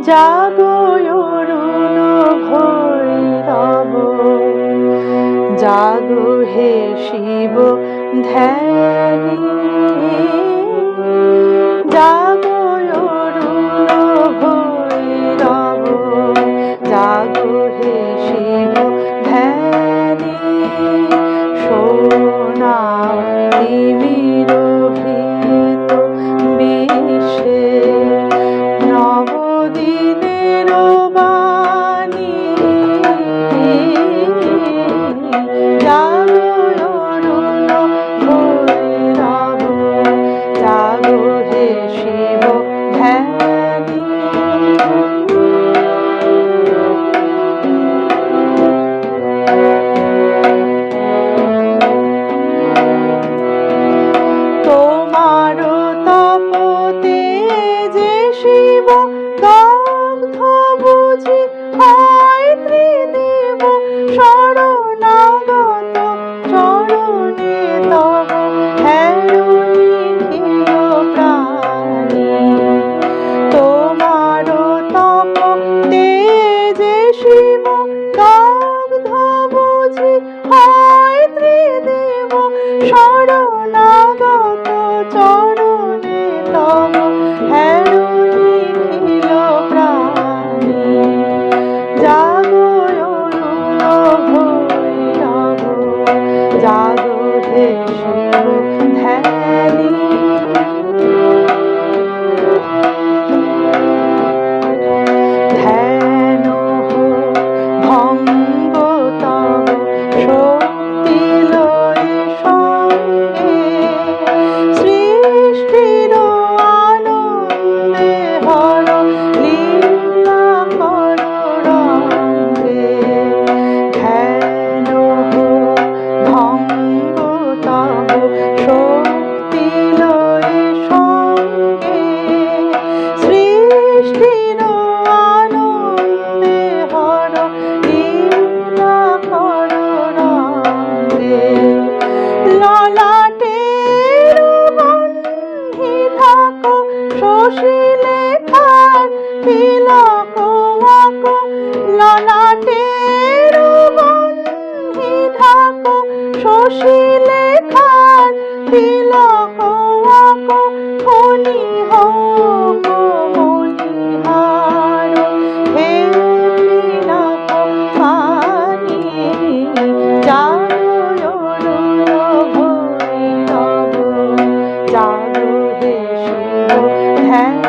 জাগো অরুণ ভৈরব, জাগো হে শিব ধ্যানী। জাগো অরুণ ভৈরব, জাগো হে শিব ধ্যানী। শোনাও তিমির ভীত বিশ্বে নবদিনের বাণী। জাগো অরুণ ভৈরব, জাগো হে শিব ধ্যানী। তোমার তপতে যে শিব দগ্ধ বুঝি হয় ত্রিদেব শরণাগত চরণে তব হেরো নিখিল প্রাণী। তোমার তপতে যে শিব দগ্ধ বুঝি হয় ত্রিদেব শরণাগত চরণে তব হেরো নিখিল প্রাণী। জাগো অরুণ ভৈরব, জাগো হে শিব ধ্যানী। ধ্যান ভঙ্গ তব শক্তি লয়ে সঙ্গে সৃষ্টির আনন্দে হর লীলা কর রঙ্গে। ধ্যান ভঙ্গ তব শক্তি লয়ে সঙ্গে সৃষ্টির আনন্দে হর লীলা কর রঙ্গে। ললাটের বন্ধি থাকো শশী লেখার তিলক আঁকো। ললাটের বন্ধি থাকো শশী লেখার তিলক আঁকো। ফণি হোক মণিহার হে পিনাক পানি। জাগো অরুণ ভৈরব, জাগো হে শিব ধ্যানী।